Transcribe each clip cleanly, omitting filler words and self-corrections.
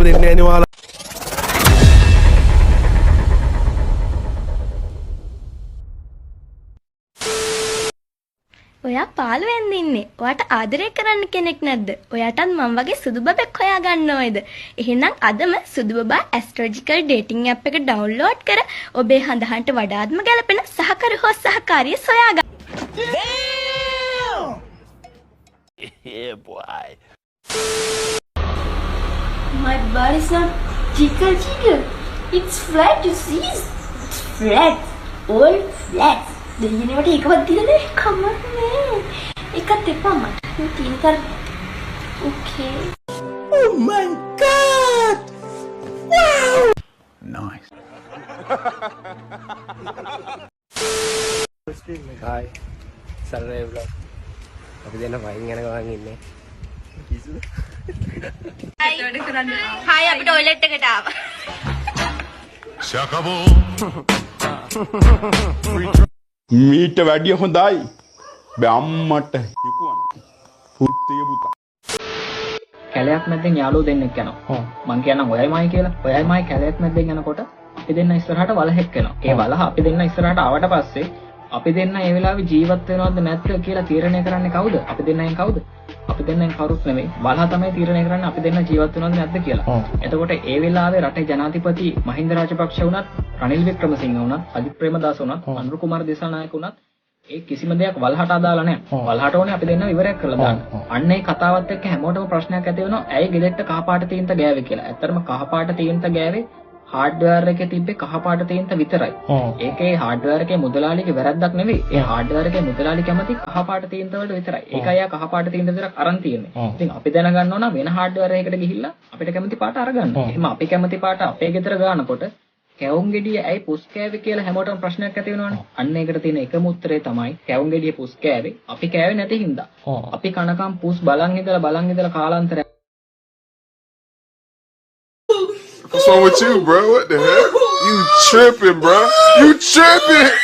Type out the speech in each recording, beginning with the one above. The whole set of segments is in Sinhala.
දෙන්නේ නැහැ නේ ඔයාලා. ඔයා 15 වෙනිද ඉන්නේ. ඔයාට ආදරය කරන්න කෙනෙක් නැද්ද? ඔයාටත් මම වගේ සුදු බබෙක් හොයා ගන්න ඕයද? එහෙනම් අදම සුදු බබා ඇස්ට්‍රොලොජිකල් ඩේටිං ඇප් එක ඩවුන්ලෝඩ් කර ඔබේ හඳහනට වඩාත්ම ගැලපෙන සහකරු හෝ සහකාරිය සොයා ගන්න. Yeah boy. My body's not jiggle. It's flat, you see? It's flat. All flat. දෙයියනේ මට එකවත් දීලා නැහැ. කමක් නෑ. එකත් එපා මට. මේ තියෙන තර. Okay. Oh my god. Wow. Nice. Hi. Sarre vlog. අපි දෙන්න වයින් යන ගමන් ඉන්නේ. කිසිද? හායි අපි ටොයිලට් එකට ආවා. මීට වැඩිය හොඳයි බෑ අම්මට හිකුවන පුත්තේ පුතා කැලයක් මැද්දෙන් යාළුවෝ දෙන්නෙක් යනවා. මං කියන්නම් ඔයයි මයි කියලා. ඔයයි මයි කැලයක් මැද්දෙන් යනකොට අපි දෙන්න ඉස්සරහට වලහෙක් වෙනවා. ඒ වලහ අපි දෙන්න ඉස්සරහට ආවට පස්සේ අපි දෙන්න ඒ වෙලාවේ ජීවත් වෙනවද නැත්ද කියලා තීරණය කරන්නේ කවුද? අපි දෙන්නෙන් කවුද? අපි දෙන්නෙන් කවුරුත් නෙමෙයි. වලහ තමයි තීරණය කරන්නේ අපි දෙන්න ජීවත් වෙනවද නැද්ද කියලා. එතකොට ඒ වෙලාවේ රටේ ජනාධිපති මහින්ද රාජපක්ෂ වුණත්, රනිල් වික්‍රමසිංහ වුණත්, අජිත් ප්‍රේමදාස වුණත්, අනුර කුමාර දිසානායක වුණත් ඒ කිසිම දෙයක් වලහට අදාළ නැහැ. වලහට ඕනේ අපි දෙන්න ඉවරයක් කරලා දාන්න. අන්න ඒ කතාවත් එක්ක හැමෝටම ප්‍රශ්නයක් ඇති වෙනවා. ඇයි ගෙදරට කහපාට තීන්ත ගෑවේ කියලා. ඇත්තටම කහපාට තීන්ත ගෑවේ හાર્ඩ්වෙයාර් එකේ තිබ්බේ කහපාට තීන්ත විතරයි. ඒකේ හાર્ඩ්වෙයාර් එකේ මුදලාලිගේ වැරද්දක් නෙවෙයි. ඒ හાર્ඩ්වෙයාර් එකේ මුදලාලි කැමති කහපාට තීන්ත වලට විතරයි. ඒකයි ආ කහපාට තීන්ත විතරක් අරන් තියෙන්නේ. ඉතින් අපි දැනගන්න ඕන වෙන හાર્ඩ්වෙයාර් එකකට ගිහිල්ලා අපිට කැමති පාට අරගන්න. එහෙම අපි කැමති පාට අපේ ගෙදර ගන්නකොට කැවුම් ගෙඩිය ඇයි පුස් කෑවේ කියලා හැමෝටම ප්‍රශ්නයක් ඇති වෙනවනේ. අන්න ඒකට තියෙන එකම උත්තරේ තමයි කැවුම් ගෙඩිය පුස් කෑවේ අපි කෑවේ නැති හින්දා. අපි කනකම් පුස් බලන් ඉඳලා කාලාන්තරය. What's wrong with you, bro? What the hell? You tripping, bro? You tripping?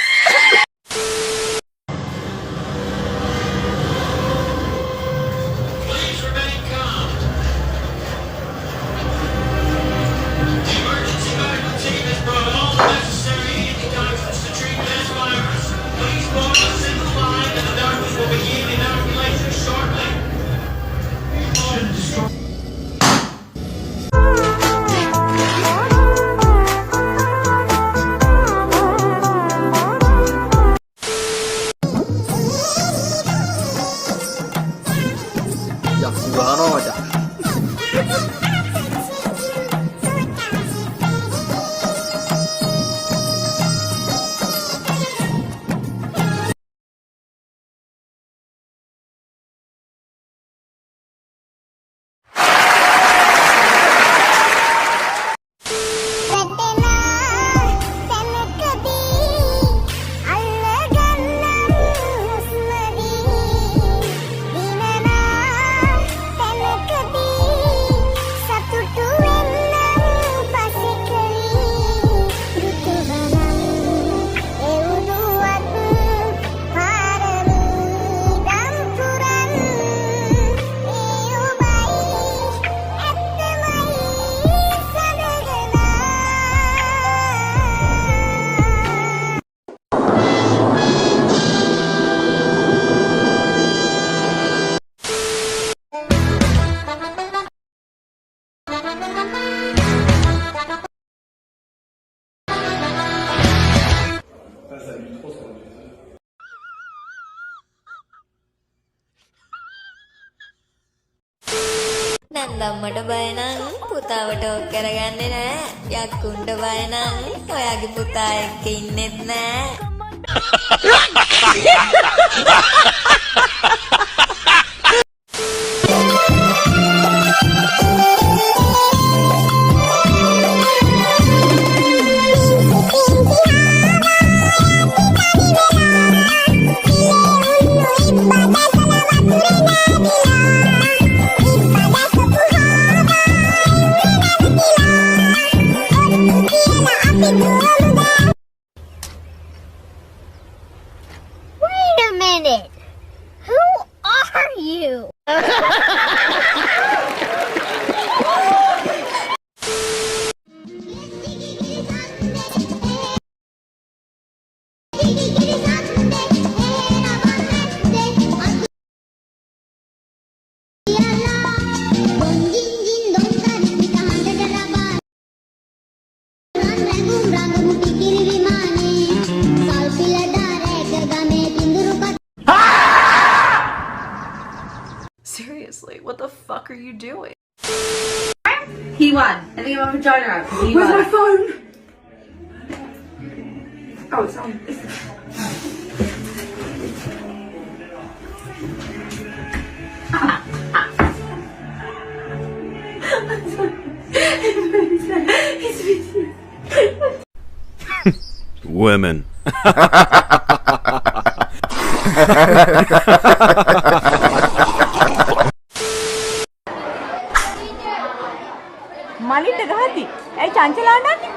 නන්දම්මට බය නම් පුතාවට ඕක කරගන්නේ නෑ. යක්කුන්ට බය නම් ඔයාගේ පුතා එක්ක ඉන්නෙත් නෑ. Wait a minute. Who you doing? He won. I think I'm a vagina. Where's my phone? Oh, it's on. Women. මලිට ගහති. ඇයි චංචලා අඬන්නේ?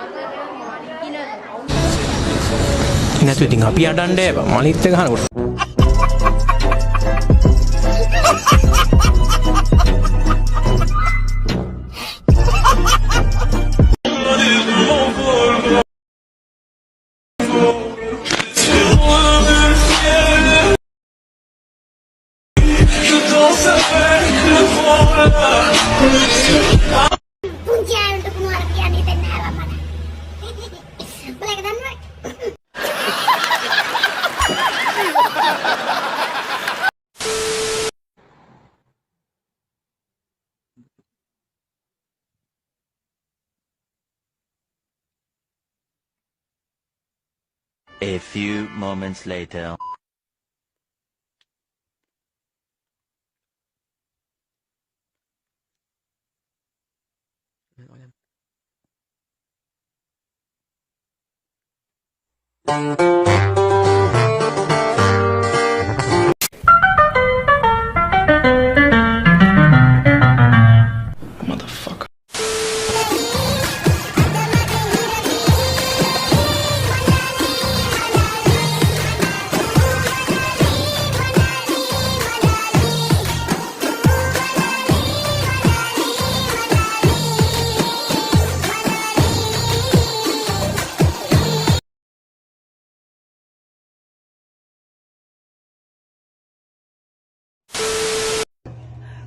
නැතු ඉතින් අපි අඩන්නේ Malith ගහනකොට. A few moments later. Motherfucker.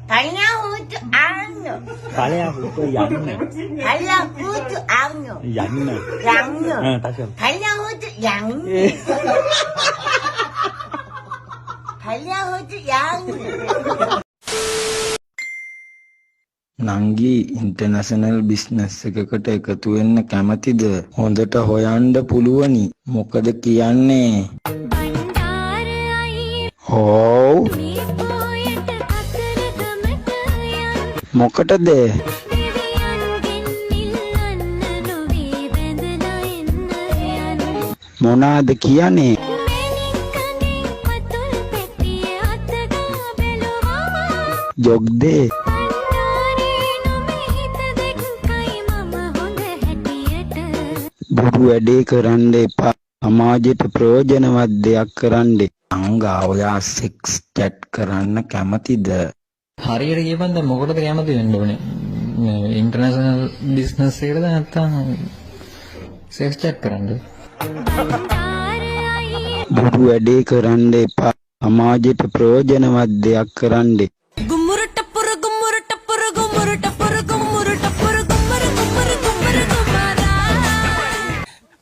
Kalian ano? Kalian itu yang Kalian ano? Yang. Kalian yang. Kalian yang. නංගි ඉන්ටර්නැෂනල් බිස්නස් එකකට එකතු වෙන්න කැමතිද? හොඳට හොයන්න පුළුවනි. මොකද කියන්නේ? ඔව්. මොකටද? මොනාද කියන්නේ? ජොග්දේ බොරු වැඩේ කරන්න එපා. සමාජයට ප්‍රයෝජනවත් දෙයක් කරන්න. අංගා ඔයා සෙක්ස් චැට් කරන්න කැමතිද? හරියට කියපන් දැන් මොකටද කැමති වෙන්න ඕනේ? මේ ඉන්ටර්නැෂනල් බිස්නස් එකකද නැත්නම් සෙක්ස් චැට් කරන්නද? බොරු වැඩේ කරන්න එපා. සමාජයට ප්‍රයෝජනවත් දෙයක් කරන්න.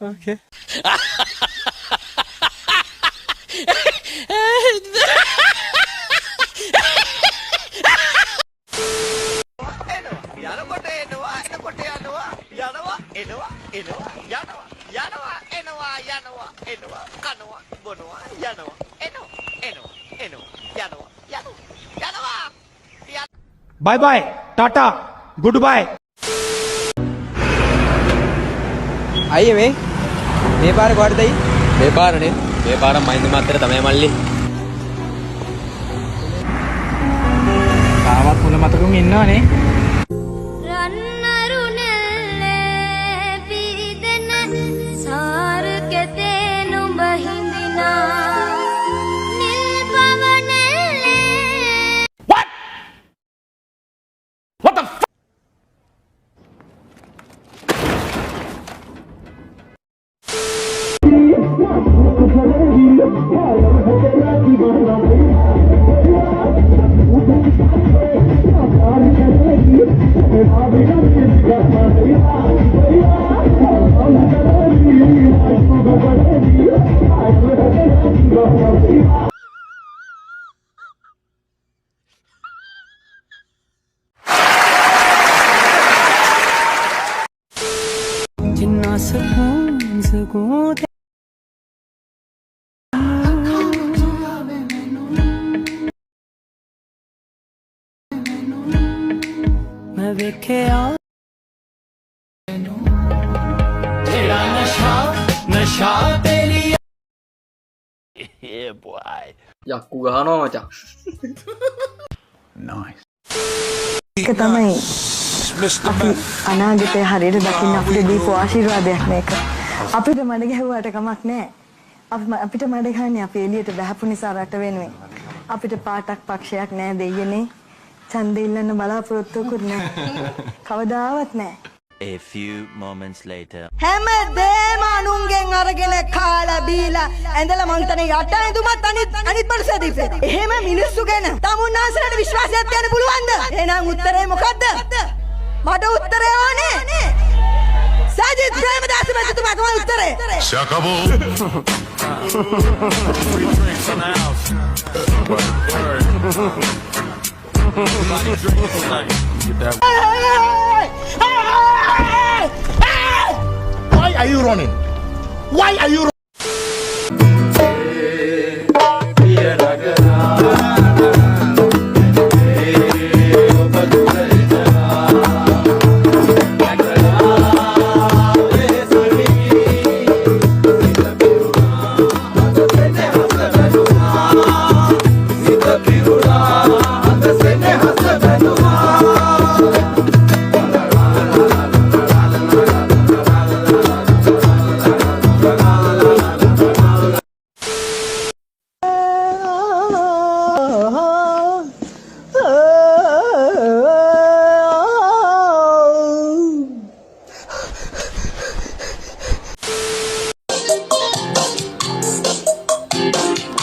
Okay. Bye bye, Tata, goodbye. අයියේ මේ පාර කොහටද අයි? මේ පාරනේ. මේ පාර මහින්ද මාත්‍ර තමයි මල්ලි. තාවත් මුල මතකුන් ඉන්නවනේ. मैं वेख्या तेरा नशा नशा तेरी Yeah, boy. යක්කු ගහනවා මචං. ඒක තමයි අපි අනාගතය හරියට දකින්න අපිට දීපු ආශිර්වාදයක් මේක. අපිට මඩ ගැහුවාට කමක් නැහැ. අපිට මඩ ගහන්නේ අපි එළියට බහපු නිසා රට වෙනුවෙන්. අපිට පාටක් පක්ෂයක් නැහැ දෙයියනේ. ඡන්දෙ ඉල්ලන්න බලාපොරොත්තුකුත් නැහැ. කවදාවත් නැහැ. A few moments later. හැමදේම අනුන්ගෙන් අරගෙන කාලා බීලා ඇඳලා මං හිතන්නේ යට ඇඳුමත් අනිත් පරිසරෙ දීපේ. එහෙම මිනිස්සු ගැන තමුන්නාසලට විශ්වාසයක් තියන්න පුළුවන්ද? එහෙනම් උත්තරේ මොකද්ද? මට උත්තරේ ඕනේ. සජිත් ප්‍රේමදාස මහත්මයා තමයි උත්තරේ. Shakabo. Why are you running? Why are you running?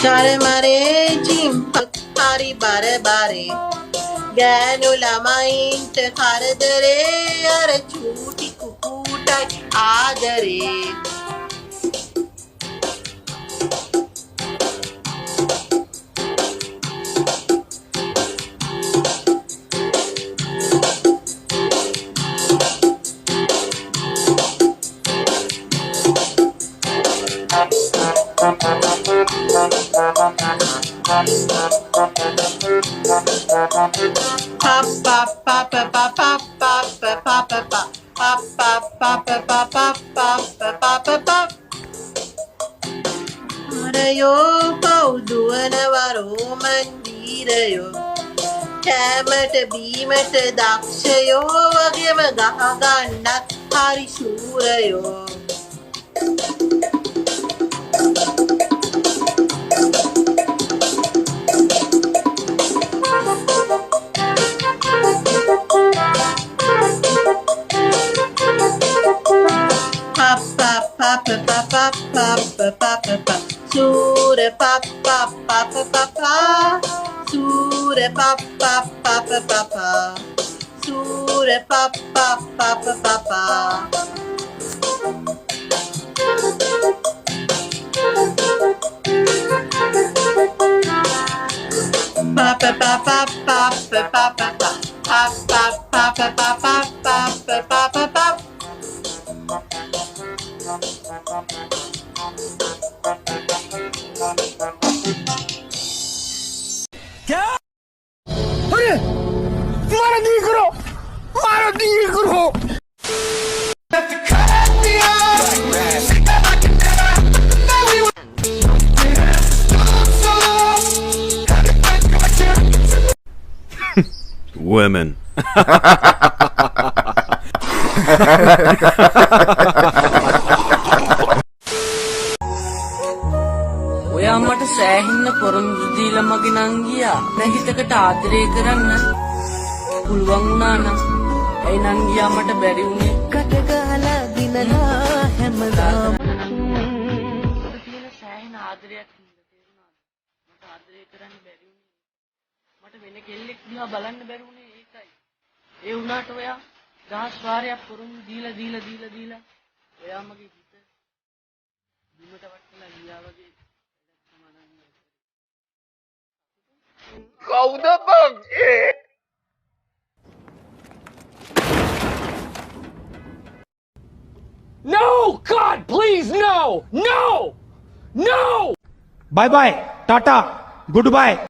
Chare mare jim hari bare bare ganu lamaint karadare ara chuti kukutai adare Arayo pauduwanawaro mandirayo කෑමට බීමට දක්ෂයෝ වගේම ගහගන්නත් හරි ශූරයෝ Sure papa papa papa Sure papa papa papa Sure papa papa papa Papa papa papa papa papa papa papa papa papa क्या? अरे मारो दी करो, मारो दी करो. Women. ඔයා මට සෑහෙන්න පොරොන්දු දීලා මගේ නංගියා නැහිතකට ආදරය කරන්න පුළුවන් වුණා නම් ඒ නංගියා මට බැරි වුණේ කට ගහලා දිනලා හැමදාම සෑහෙන ආදරයක් තේරුණා මට ආදරය කරන්න බැරි වුණේ මට වෙන කෙල්ලෙක් දිහා බලන්න බැරි වුණේ ඒකයි ඒ වුණාට ඔයා දහස් වාරයක් පොරොන්දු දීලා ඔයා මගේ හිත බිමට වටලා ගියා වගේ කවුද බං? No! God, please, no! No! No! Bye bye. Tata. Goodbye.